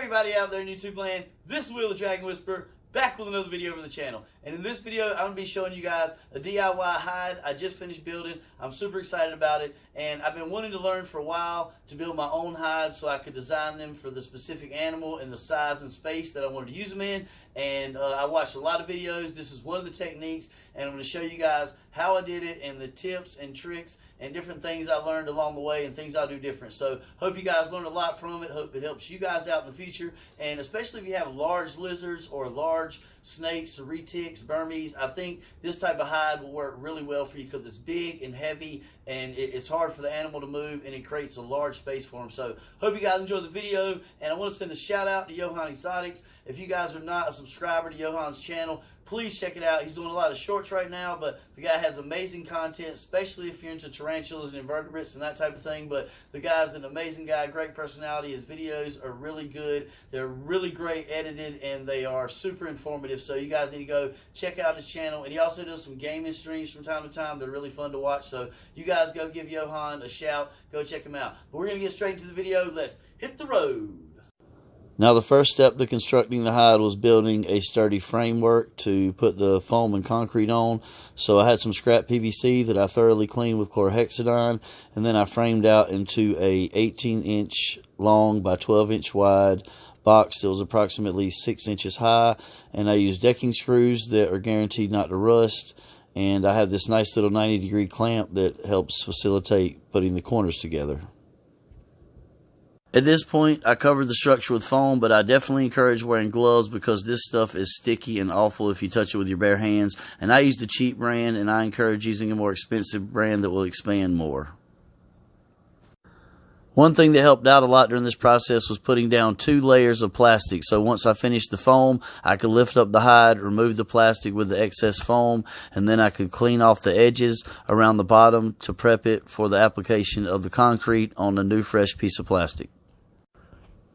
everybody out there in YouTube land, this is Will the Dragon Whisperer, back with another video for the channel. And in this video, I'm going to be showing you guys a DIY hide I just finished building. I'm super excited about it, and I've been wanting to learn for a while to build my own hides so I could design them for the specific animal and the size and space that I wanted to use them in. And I watched a lot of videos. This is one of the techniques, and I'm going to show you guys how I did it and the tips and tricks and different things I learned along the way and things I'll do different. So hope you guys learned a lot from it. Hope it helps you guys out in the future, and especially if you have large lizards or large snakes or retics, Burmese. I think this type of hide will work really well for you because it's big and heavy, and it's hard for the animal to move, and it creates a large space for them. So hope you guys enjoy the video, and I want to send a shout out to Johan Exotics. If you guys are not a subscriber to Johan's channel, please check it out. He's doing a lot of shorts right now, but the guy has amazing content, especially if you're into tarantulas and invertebrates and that type of thing. But the guy's an amazing guy, great personality. His videos are really good. They're really great edited, and they are super informative. So you guys need to go check out his channel. And he also does some gaming streams from time to time. They're really fun to watch. So you guys go give Johan a shout. Go check him out. But we're going to get straight into the video. Let's hit the road. Now, the first step to constructing the hide was building a sturdy framework to put the foam and concrete on. So I had some scrap PVC that I thoroughly cleaned with chlorhexidine, and then I framed out into a 18-inch long by 12-inch wide box that was approximately 6 inches high, and I used decking screws that are guaranteed not to rust, and I have this nice little 90-degree clamp that helps facilitate putting the corners together. At this point, I covered the structure with foam, but I definitely encourage wearing gloves because this stuff is sticky and awful if you touch it with your bare hands. And I used a cheap brand, and I encourage using a more expensive brand that will expand more. One thing that helped out a lot during this process was putting down 2 layers of plastic. So once I finished the foam, I could lift up the hide, remove the plastic with the excess foam, and then I could clean off the edges around the bottom to prep it for the application of the concrete on a new fresh piece of plastic.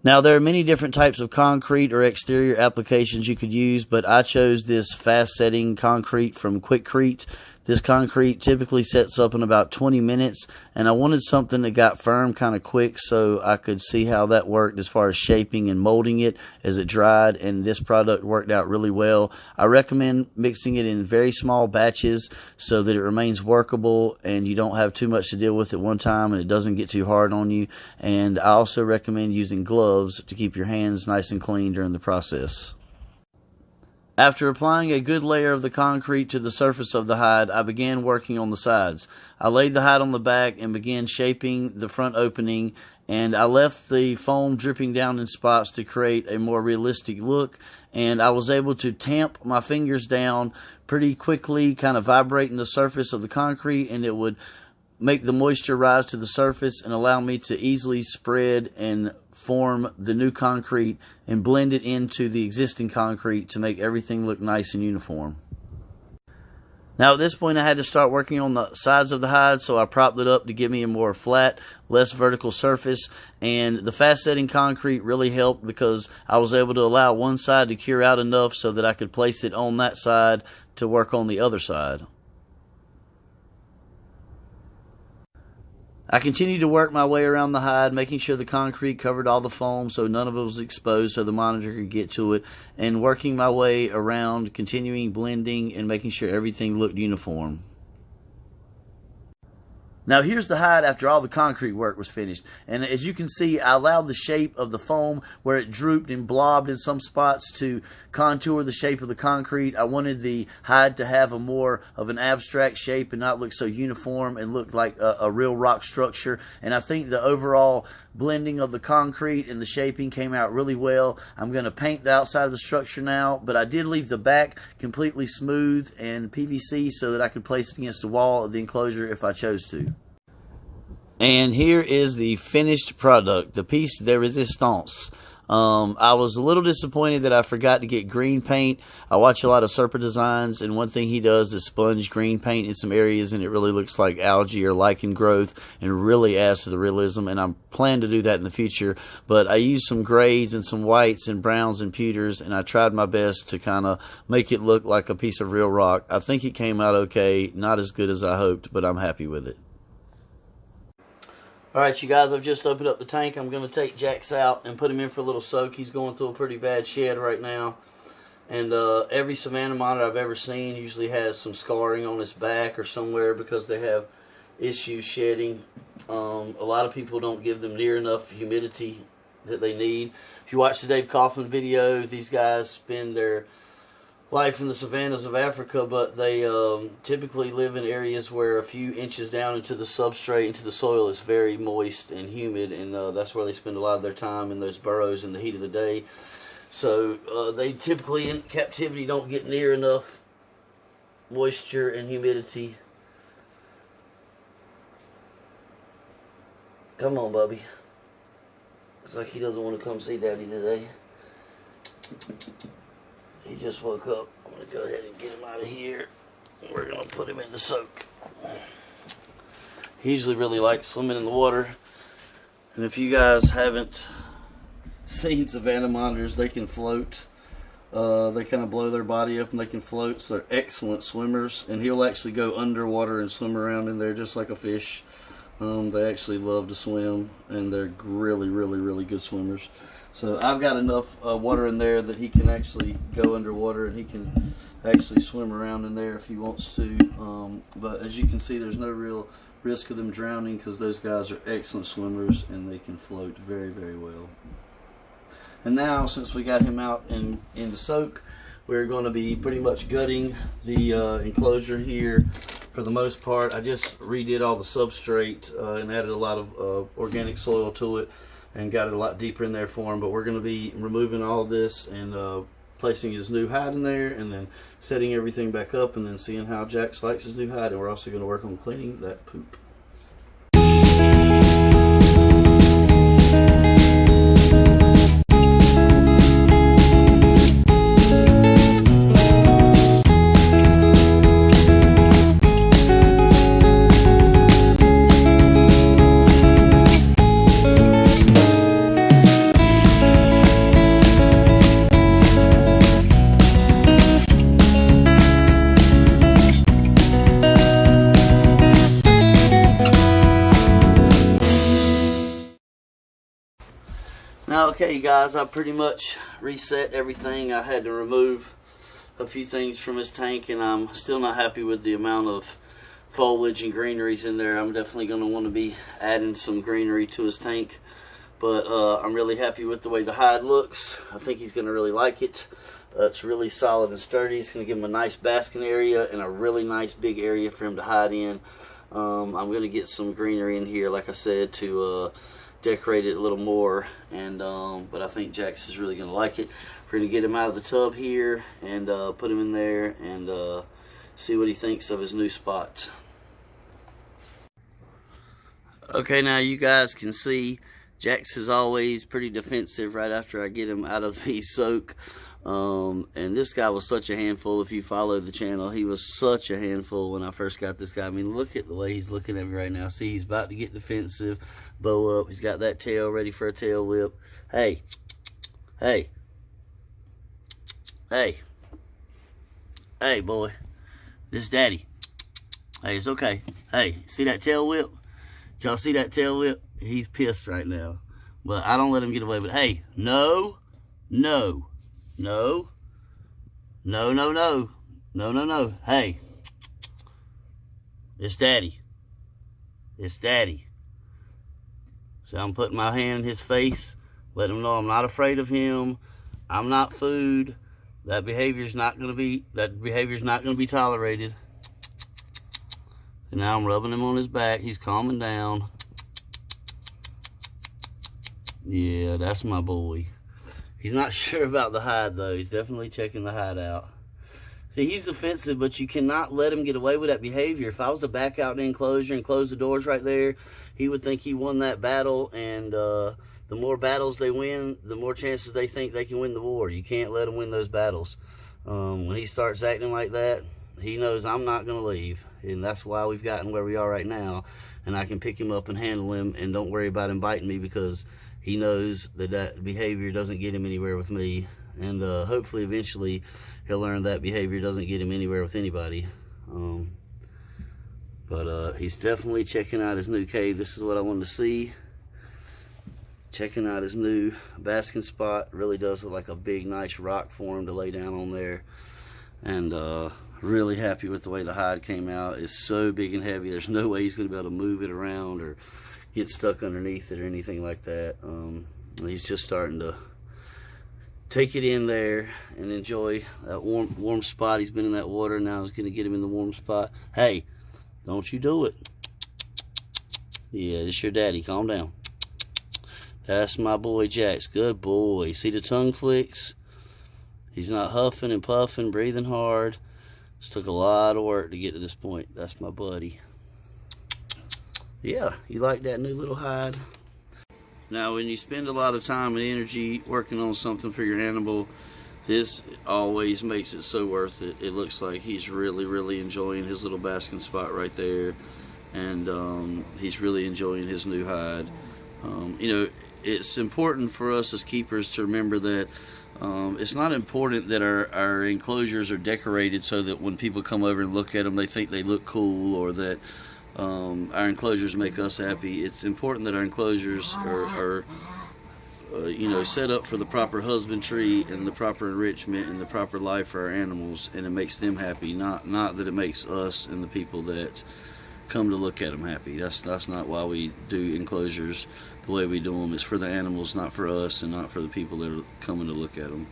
Now, there are many different types of concrete or exterior applications you could use, but I chose this fast-setting concrete from Quikrete. This concrete typically sets up in about 20 minutes, and I wanted something that got firm kind of quick so I could see how that worked as far as shaping and molding it as it dried, and this product worked out really well. I recommend mixing it in very small batches so that it remains workable and you don't have too much to deal with at one time and it doesn't get too hard on you. And I also recommend using gloves to keep your hands nice and clean during the process. After applying a good layer of the concrete to the surface of the hide, I began working on the sides. I laid the hide on the back and began shaping the front opening, and I left the foam dripping down in spots to create a more realistic look, and I was able to tamp my fingers down pretty quickly, kind of vibrating the surface of the concrete, and it would make the moisture rise to the surface and allow me to easily spread and form the new concrete and blend it into the existing concrete to make everything look nice and uniform. Now, at this point, I had to start working on the sides of the hide, so I propped it up to give me a more flat, less vertical surface, and the fast-setting concrete really helped because I was able to allow one side to cure out enough so that I could place it on that side to work on the other side. I continued to work my way around the hide, making sure the concrete covered all the foam so none of it was exposed so the monitor could get to it, and working my way around, continuing blending and making sure everything looked uniform. Now, here's the hide after all the concrete work was finished. And as you can see, I allowed the shape of the foam where it drooped and blobbed in some spots to contour the shape of the concrete. I wanted the hide to have a more of an abstract shape and not look so uniform and look like a real rock structure. And I think the overall blending of the concrete and the shaping came out really well. I'm going to paint the outside of the structure now, but I did leave the back completely smooth and PVC so that I could place it against the wall of the enclosure if I chose to. And here is the finished product, the piece de resistance. I was a little disappointed that I forgot to get green paint. I watch a lot of Serpa designs, and one thing he does is sponge green paint in some areas, and it really looks like algae or lichen growth and really adds to the realism, and I'm planning to do that in the future. But I used some grays and some whites and browns and pewters, and I tried my best to kind of make it look like a piece of real rock. I think it came out okay, not as good as I hoped, but I'm happy with it. Alright, you guys, I've just opened up the tank. I'm going to take Jax out and put him in for a little soak. He's going through a pretty bad shed right now. And every Savannah monitor I've ever seen usually has some scarring on its back or somewhere because they have issues shedding. A lot of people don't give them near enough humidity that they need. If you watch the Dave Kaufman video, these guys spend their life in the savannas of Africa, but they typically live in areas where a few inches down into the substrate, into the soil, is very moist and humid, and that's where they spend a lot of their time in those burrows in the heat of the day. So they typically in captivity don't get near enough moisture and humidity. Come on, Bubby. Looks like he doesn't want to come see Daddy today. He just woke up. I'm going to go ahead and get him out of here. We're going to put him in the soak. He usually really likes swimming in the water. And if you guys haven't seen Savannah monitors, they can float. They kind of blow their body up and they can float. So they're excellent swimmers. And he'll actually go underwater and swim around in there just like a fish. They actually love to swim, and they're really, really, really good swimmers. So I've got enough water in there that he can actually go underwater, and he can actually swim around in there if he wants to. But as you can see, there's no real risk of them drowning because those guys are excellent swimmers, and they can float very, very well. And now, since we got him out in the soak, we're going to be pretty much gutting the enclosure here. For the most part, I just redid all the substrate and added a lot of organic soil to it and got it a lot deeper in there for him. But we're going to be removing all of this and placing his new hide in there and then setting everything back up and then seeing how Jax likes his new hide. And we're also going to work on cleaning that poop. Now, okay, guys, I pretty much reset everything. I had to remove a few things from his tank, and I'm still not happy with the amount of foliage and greeneries in there. I'm definitely going to want to be adding some greenery to his tank, but I'm really happy with the way the hide looks. I think he's going to really like it. It's really solid and sturdy. It's going to give him a nice basking area and a really nice big area for him to hide in. I'm going to get some greenery in here, like I said, to decorate it a little more, and but I think Jax is really going to like it. We're going to get him out of the tub here and put him in there and see what he thinks of his new spot. Okay, now you guys can see Jax is always pretty defensive right after I get him out of the soak. And this guy was such a handful. If you follow the channel, he was such a handful when I first got this guy. I mean, look at the way he's looking at me right now. See, he's about to get defensive, bow up. He's got that tail ready for a tail whip. Hey, hey, hey, hey, boy, this Daddy. Hey, it's okay. Hey, see that tail whip? Y'all see that tail whip? He's pissed right now, but I don't let him get away. But hey, no, no. No, no, no, no, no, no, no. Hey, it's Daddy. It's Daddy. So I'm putting my hand in his face, letting him know I'm not afraid of him. I'm not food. That behavior's not going to be tolerated. And now I'm rubbing him on his back. He's calming down. Yeah, that's my boy. He's not sure about the hide, though. He's definitely checking the hide out. See, he's defensive, but you cannot let him get away with that behavior. If I was to back out the enclosure and close the doors right there, he would think he won that battle, and the more battles they win, the more chances they think they can win the war. You can't let him win those battles. When he starts acting like that, he knows I'm not going to leave, and that's why we've gotten where we are right now, and I can pick him up and handle him and don't worry about him biting me because he knows that that behavior doesn't get him anywhere with me, and hopefully eventually he'll learn that behavior doesn't get him anywhere with anybody. But he's definitely checking out his new cave. This is what I wanted to see. Checking out his new basking spot. Really does look like a big, nice rock for him to lay down on there. And really happy with the way the hide came out. It's so big and heavy. There's no way he's going to be able to move it around or get stuck underneath it or anything like that. He's just starting to take it in there and enjoy that warm spot. He's been in that water. Now I was going to get him in the warm spot. Hey, don't you do it. Yeah, it's your daddy. Calm down. That's my boy Jax. Good boy. See the tongue flicks? He's not huffing and puffing, breathing hard. This took a lot of work to get to this point. That's my buddy. Yeah, you like that new little hide? Now, when you spend a lot of time and energy working on something for your animal, this always makes it so worth it. It looks like he's really, really enjoying his little basking spot right there. And he's really enjoying his new hide. You know, it's important for us as keepers to remember that it's not important that our enclosures are decorated so that when people come over and look at them, they think they look cool, or that our enclosures make us happy. It's important that our enclosures are you know, set up for the proper husbandry and the proper enrichment and the proper life for our animals, and it makes them happy, not that it makes us and the people that come to look at them happy. That's not why we do enclosures the way we do them. It's for the animals, not for us, and not for the people that are coming to look at them.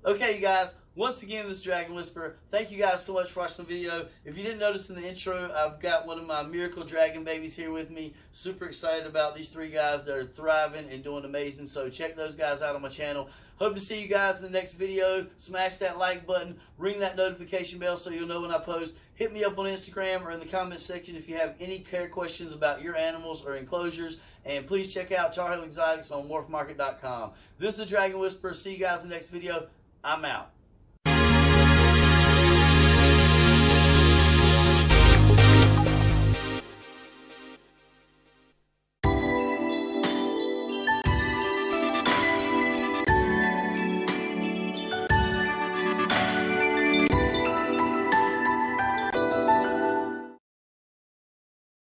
Okay, you guys, once again, this is Dragon Whisperer. Thank you guys so much for watching the video. If you didn't notice in the intro, I've got one of my miracle dragon babies here with me. Super excited about these three guys. They're thriving and doing amazing, so check those guys out on my channel. Hope to see you guys in the next video. Smash that like button, ring that notification bell so you'll know when I post. Hit me up on Instagram or in the comments section if you have any care questions about your animals or enclosures. And please check out Charhill Exotics on morphmarket.com. This is the Dragon Whisperer. See you guys in the next video. I'm out.